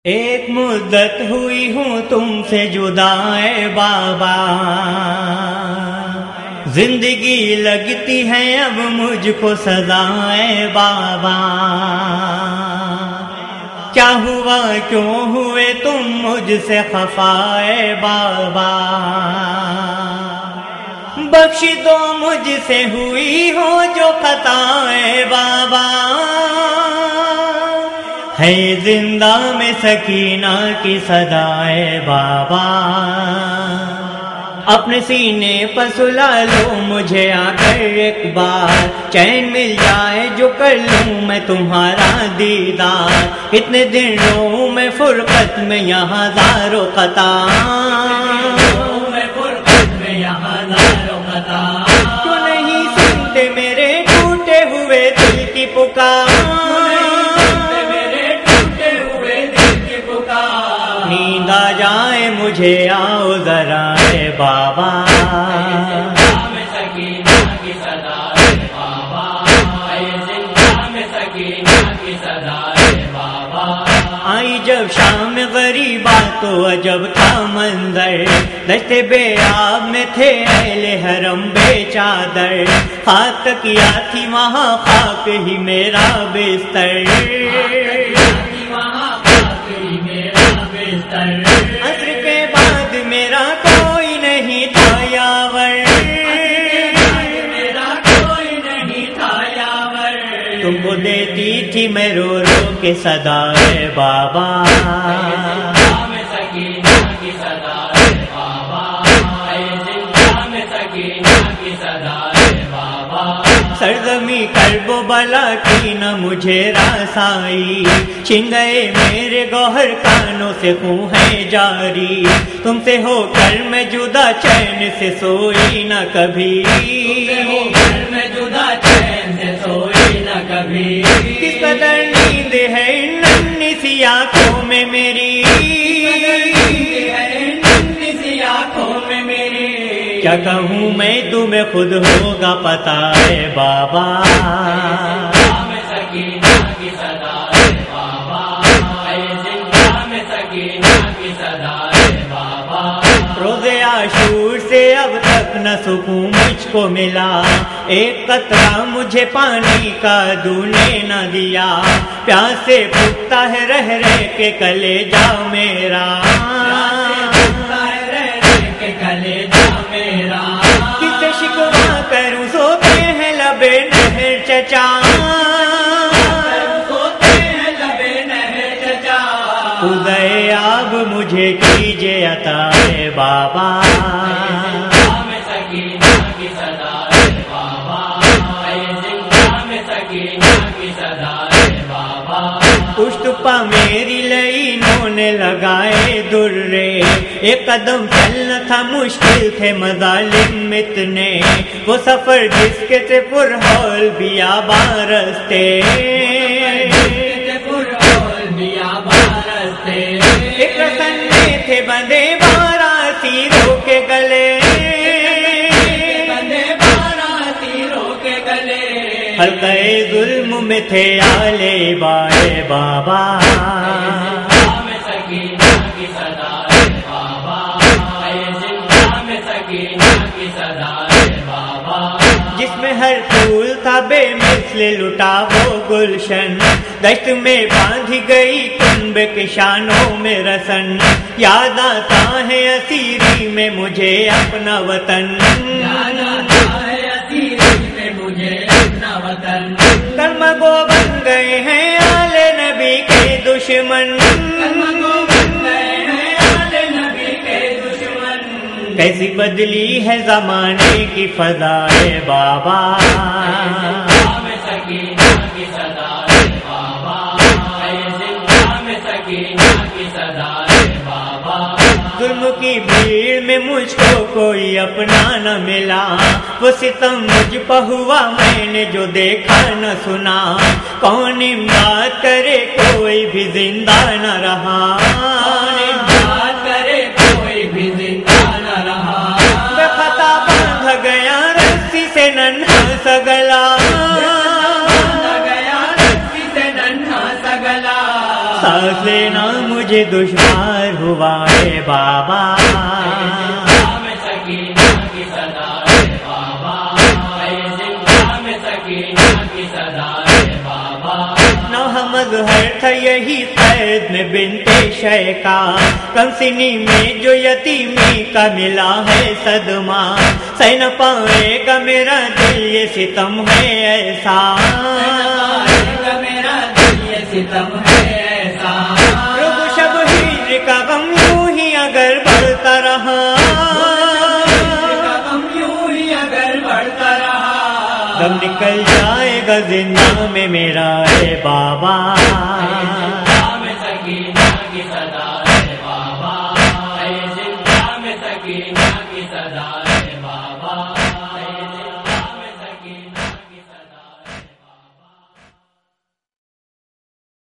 ایک مدت ہوئی ہوں تم سے جدا اے بابا، زندگی لگتی ہے اب مجھ کو سزا اے بابا، کیا ہوا کیوں ہوئے تم مجھ سے خفا اے بابا، بخش دو مجھ سے ہوئی ہو جو خطا اے بابا، ہے زندہ میں سکینہ کی صدا اے بابا، اپنے سینے پر سلا لو مجھے آ کر ایک بار، چین مل جائے جو کر لوں میں تمہارا دیدار، اتنے دن رہوں میں فرقت میں یہاں ہزاروں قطار، کیوں نہیں سنتے میرے ٹوٹے ہوئے دل کی پکار، نیند آ جائے مجھے آؤ ذرا اے بابا، آئی جب شام غریبا تو عجب تھا منظر، دشتے بے آب میں تھے اہل حرم بے چادر، خاک کیا تھی وہاں خاک ہی میرا بستر، عصر کے بعد میرا کوئی نہیں تھا یاور، تم کو دیتی تھی میں رو رو کے صدا اے بابا، سرزمی کرب و بلا کی نہ مجھے رسائی، چھن گئے میرے گوہر کانوں سے خون ہے جاری، تم سے ہو کر میں جدا چین سے سوئی نہ کبھی، کس قدر نیند ہے ان ننھی سی آنکھوں میں میری، کیا کہوں میں تمہیں خود ہوگا پتا ہے بابا، روز عاشور سے اب تک نہ سکون مجھ کو ملا، ایک قطرہ مجھے پانی کا دونے نہ دیا، پیاس سے پھکتا ہے رہ رہ کے کلیجا میرا، کسے شکوا کروں سوتے ہیں لبے نہر چچا، تو گئے آب مجھے کیجے عطا اے بابا، پشت پا میری لئینوں نے لگائے درے، ایک قدم چلنا تھا مشکل تھے مظالم اتنے، وہ سفر جس کے تھے پرہول بیاباں رستے، ایک رسن میں تھے بندے 12 تیروں کے گلے، حلقہ ظلم میں تھے آلے بائے بابا، جس میں ہر پھول تھا بے مثل لٹا وہ گلشن، دشت میں باندھی گئی کنب کے شانوں میں رسن، یاد آتا ہے اسیری میں مجھے اپنا وطن، کلمہ بن گئے ہیں آل نبی کے دشمن، کیسی بدلی ہے زمانے کی فضا اے بابا، ظلم کی بھیڑ میں مجھ کو کوئی اپنا نہ ملا، وہ ستم مجھ پہ ہوا میں نے جو دیکھا نہ سنا، کون امداد کرے کوئی بھی زندہ نہ رہا، بے خطا باندھ گیا رسی سے ننھا سا گلا، سانس لینا مجھے دشوار ہوا ہے بابا، مظہر تھا یہی قید میں بنت شیخا، کم سنی میں جو یتیمی کا ملا ہے صدمہ، سہ نہ پائے گا میرا دل یہ ستم ہے ایسا، میرا دل یہ ستم ہے ایسا، رب شب ہجر کا غم یوں ہی اگر بڑھتا رہا، دم نکل جائے گا زندہ میں میرا اے بابا،